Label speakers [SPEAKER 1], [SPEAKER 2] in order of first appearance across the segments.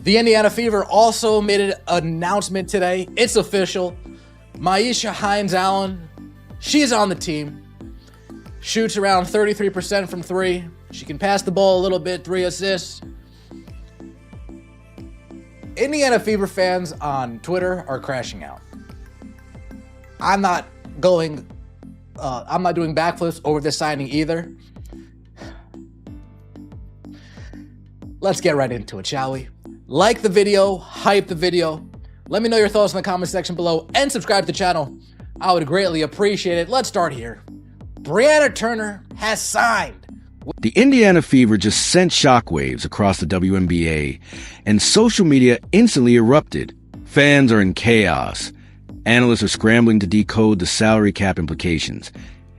[SPEAKER 1] The Indiana Fever also made an announcement today. It's official. Myisha Hines-Allen, she's on the team. Shoots around 33% from three. She can pass the ball a little bit, 3 assists. Indiana Fever fans on Twitter are crashing out. I'm not doing backflips over this signing either. Let's get right into it, shall we? Like the video, hype the video. Let me know your thoughts in the comment section below and subscribe to the channel. I would greatly appreciate it. Let's start here. Brianna Turner has signed.
[SPEAKER 2] The Indiana Fever just sent shockwaves across the WNBA, and social media instantly erupted. Fans are in chaos. Analysts are scrambling to decode the salary cap implications.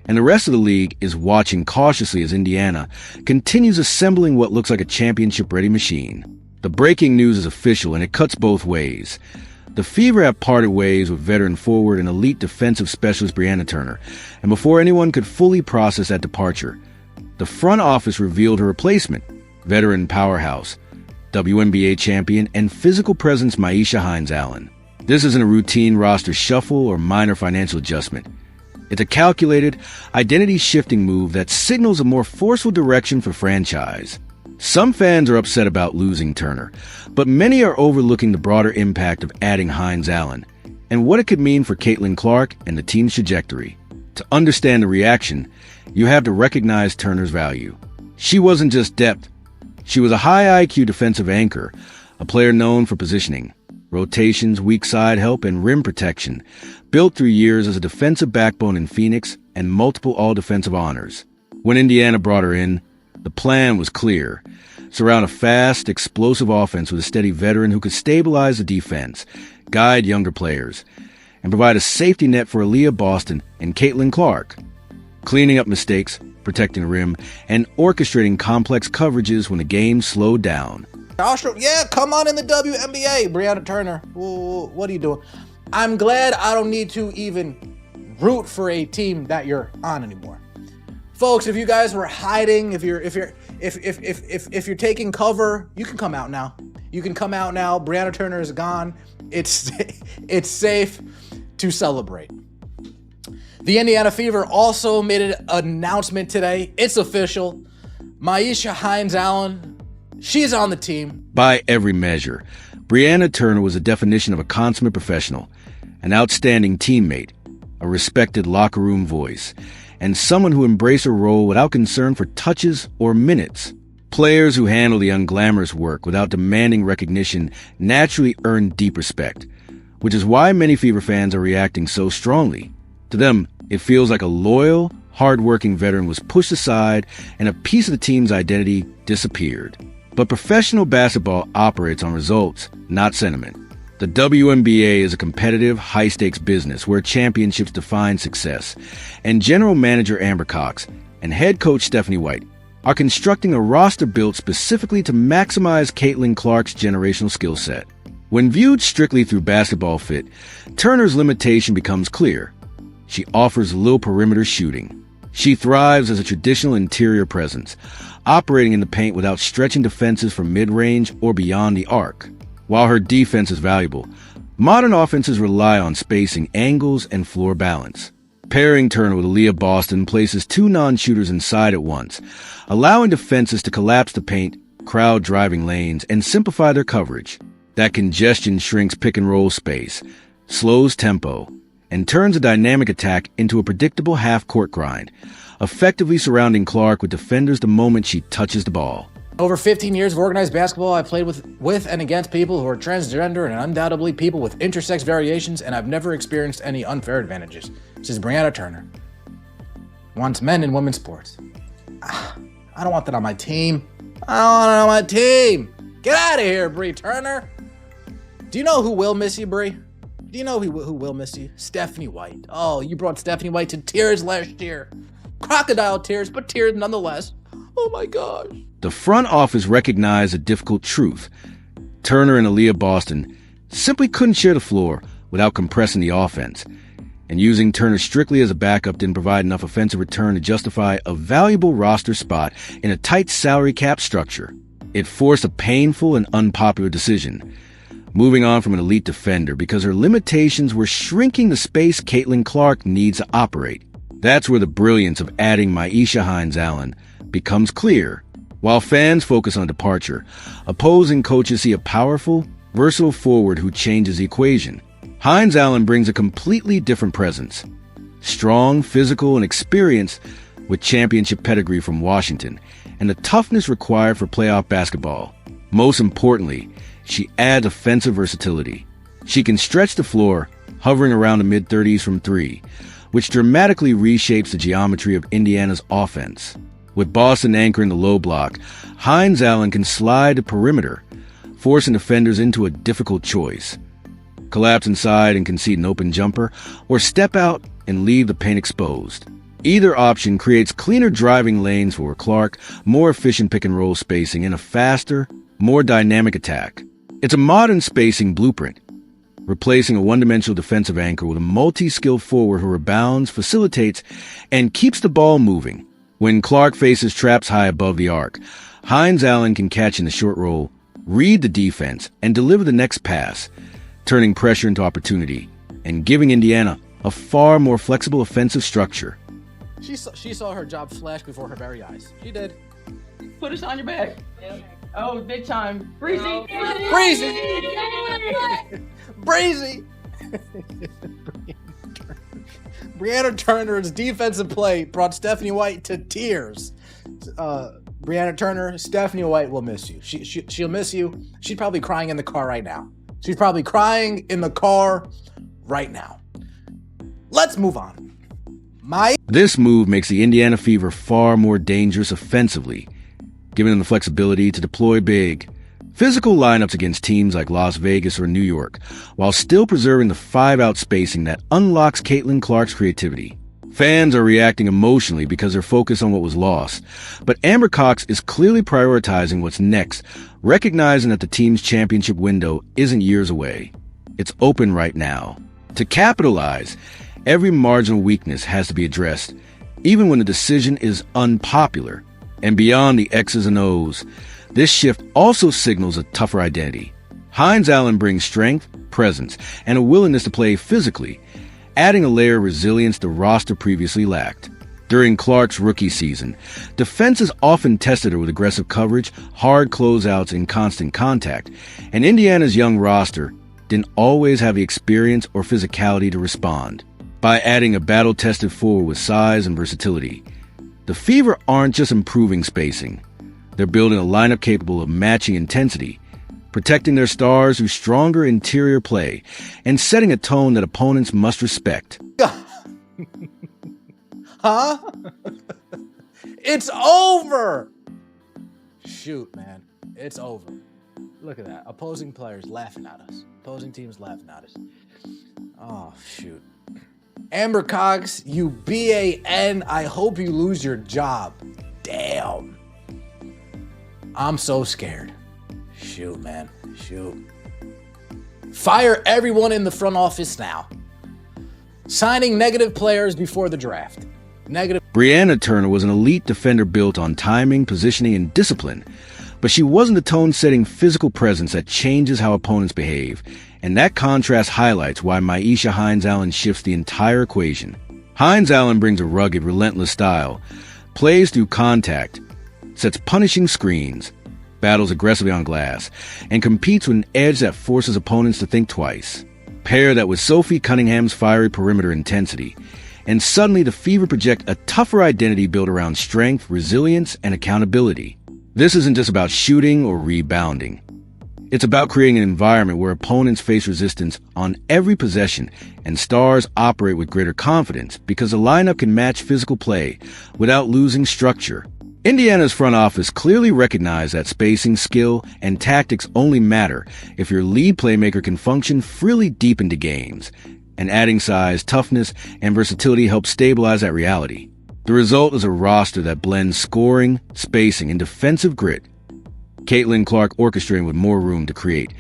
[SPEAKER 2] And the rest of the league is watching cautiously as Indiana continues assembling what looks like a championship-ready machine. The breaking news is official, and it cuts both ways. The Fever have parted ways with veteran forward and elite defensive specialist Brianna Turner, and before anyone could fully process that departure, the front office revealed her replacement, veteran powerhouse, WNBA champion, and physical presence Myisha Hines-Allen. This isn't a routine roster shuffle or minor financial adjustment. It's a calculated, identity-shifting move that signals a more forceful direction for franchise. Some fans are upset about losing Turner, but many are overlooking the broader impact of adding Hines-Allen and what it could mean for Caitlin Clark and the team's trajectory. To understand the reaction, you have to recognize Turner's value. She wasn't just depth. She was a high IQ defensive anchor, a player known for positioning, rotations, weak side help, and rim protection, built through years as a defensive backbone in Phoenix and multiple all-defensive honors. When Indiana brought her in, the plan was clear. Surround a fast, explosive offense with a steady veteran who could stabilize the defense, guide younger players, and provide a safety net for Aaliyah Boston and Caitlin Clark, cleaning up mistakes, protecting the rim, and orchestrating complex coverages when the game slowed down.
[SPEAKER 1] Yeah, come on in the WNBA, Brianna Turner. Ooh, what are you doing? I'm glad I don't need to even root for a team that you're on anymore. Folks, if you guys were hiding, if you're taking cover, you can come out now. You can come out now. Brianna Turner is gone. It's safe to celebrate. The Indiana Fever also made an announcement today. It's official. Myisha Hines-Allen, she's on the team.
[SPEAKER 2] By every measure, Brianna Turner was a definition of a consummate professional, an outstanding teammate, a respected locker room voice, and someone who embraced her role without concern for touches or minutes. Players who handle the unglamorous work without demanding recognition naturally earn deep respect, which is why many Fever fans are reacting so strongly. To them, it feels like a loyal, hard-working veteran was pushed aside and a piece of the team's identity disappeared. But professional basketball operates on results, not sentiment. The WNBA is a competitive, high-stakes business where championships define success, and General Manager Amber Cox and Head Coach Stephanie White are constructing a roster built specifically to maximize Caitlin Clark's generational skill set. When viewed strictly through basketball fit, Turner's limitation becomes clear. She offers little perimeter shooting. She thrives as a traditional interior presence, operating in the paint without stretching defenses from mid-range or beyond the arc. While her defense is valuable, modern offenses rely on spacing, angles, and floor balance. Pairing Turner with Aaliyah Boston places 2 non-shooters inside at once, allowing defenses to collapse the paint, crowd driving lanes, and simplify their coverage. That congestion shrinks pick-and-roll space, slows tempo, and turns a dynamic attack into a predictable half-court grind, effectively surrounding Clark with defenders the moment she touches the ball.
[SPEAKER 1] Over 15 years of organized basketball, I've played with and against people who are transgender and undoubtedly people with intersex variations, and I've never experienced any unfair advantages. This is Brianna Turner. Wants men and women's sports. I don't want that on my team. I don't want it on my team. Get out of here, Bri Turner. Do you know who will miss you, Bri? Do you know who will miss you? Stephanie White. Oh, you brought Stephanie White to tears last year. Crocodile tears, but tears nonetheless. Oh my gosh.
[SPEAKER 2] The front office recognized a difficult truth. Turner and Aaliyah Boston simply couldn't share the floor without compressing the offense, and using Turner strictly as a backup didn't provide enough offensive return to justify a valuable roster spot in a tight salary cap structure. It forced a painful and unpopular decision, moving on from an elite defender because her limitations were shrinking the space Caitlin Clark needs to operate. That's where the brilliance of adding Myisha Hines-Allen becomes clear. While fans focus on departure, opposing coaches see a powerful, versatile forward who changes the equation. Hines-Allen brings a completely different presence. Strong, physical, and experienced with championship pedigree from Washington and the toughness required for playoff basketball. Most importantly, she adds offensive versatility. She can stretch the floor, hovering around the mid-30s from three, which dramatically reshapes the geometry of Indiana's offense. With Boston anchoring the low block, Hines-Allen can slide the perimeter, forcing defenders into a difficult choice. Collapse inside and concede an open jumper, or step out and leave the paint exposed. Either option creates cleaner driving lanes for Clark, more efficient pick-and-roll spacing, and a faster, more dynamic attack. It's a modern spacing blueprint, replacing a one-dimensional defensive anchor with a multi-skilled forward who rebounds, facilitates, and keeps the ball moving. When Clark faces traps high above the arc, Hines-Allen can catch in the short roll, read the defense, and deliver the next pass, turning pressure into opportunity and giving Indiana a far more flexible offensive structure.
[SPEAKER 1] She saw her job flash before her very eyes. She did.
[SPEAKER 3] Put us on your back. Oh, big time. Breezy.
[SPEAKER 1] Breezy. Breezy. Brianna Turner's defensive play brought Stephanie White to tears. Brianna Turner, Stephanie White will miss you. She'll miss you. She's probably crying in the car right now. She's probably crying in the car right now. Let's move on.
[SPEAKER 2] This move makes the Indiana Fever far more dangerous offensively, giving them the flexibility to deploy big, physical lineups against teams like Las Vegas or New York, while still preserving the five-out spacing that unlocks Caitlin Clark's creativity. Fans are reacting emotionally because they're focused on what was lost, but Amber Cox is clearly prioritizing what's next, recognizing that the team's championship window isn't years away. It's open right now. To capitalize, every marginal weakness has to be addressed, even when the decision is unpopular. And beyond the X's and O's, this shift also signals a tougher identity. Hines-Allen brings strength, presence, and a willingness to play physically, adding a layer of resilience the roster previously lacked. During Clark's rookie season, defenses often tested her with aggressive coverage, hard closeouts, and constant contact, and Indiana's young roster didn't always have the experience or physicality to respond. By adding a battle-tested forward with size and versatility, the Fever aren't just improving spacing. They're building a lineup capable of matching intensity, protecting their stars through stronger interior play, and setting a tone that opponents must respect.
[SPEAKER 1] Huh? It's over! Shoot, man. It's over. Look at that. Opposing players laughing at us. Opposing teams laughing at us. Oh, shoot. Amber Cox, you BAN, I hope you lose your job. Damn. I'm so scared. Shoot, man. Shoot. Fire everyone in the front office now. Signing negative players before the draft.
[SPEAKER 2] Brianna Turner was an elite defender built on timing, positioning, and discipline, but she wasn't a tone-setting physical presence that changes how opponents behave, and that contrast highlights why Myisha Hines-Allen shifts the entire equation. Hines-Allen brings a rugged, relentless style, plays through contact, sets punishing screens, battles aggressively on glass, and competes with an edge that forces opponents to think twice. Pair that with Sophie Cunningham's fiery perimeter intensity, and suddenly the Fever project a tougher identity built around strength, resilience, and accountability. This isn't just about shooting or rebounding. It's about creating an environment where opponents face resistance on every possession and stars operate with greater confidence because the lineup can match physical play without losing structure. Indiana's front office clearly recognized that spacing, skill, and tactics only matter if your lead playmaker can function freely deep into games, and adding size, toughness, and versatility helps stabilize that reality. The result is a roster that blends scoring, spacing, and defensive grit. Caitlin Clark orchestrating with more room to create.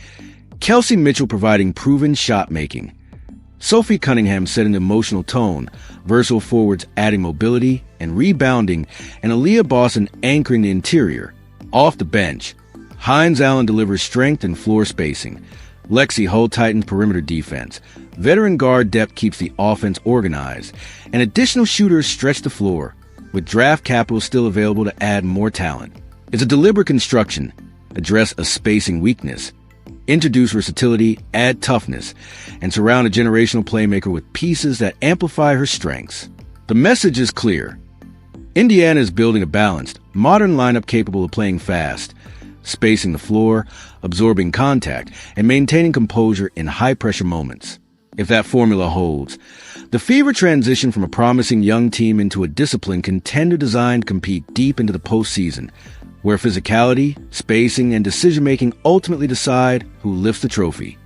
[SPEAKER 2] Kelsey Mitchell providing proven shot-making. Sophie Cunningham setting the emotional tone, versatile forwards adding mobility and rebounding, and Aaliyah Boston anchoring the interior. Off the bench, Hines-Allen delivers strength and floor spacing. Lexi hold tighten perimeter defense. Veteran guard depth keeps the offense organized. And additional shooters stretch the floor, with draft capital still available to add more talent. It's a deliberate construction. Address a spacing weakness. Introduce versatility, add toughness, and surround a generational playmaker with pieces that amplify her strengths. The message is clear. Indiana is building a balanced, modern lineup capable of playing fast, spacing the floor, absorbing contact, and maintaining composure in high-pressure moments. If that formula holds, the Fever transition from a promising young team into a disciplined contender designed to compete deep into the postseason, where physicality, spacing, and decision-making ultimately decide who lifts the trophy.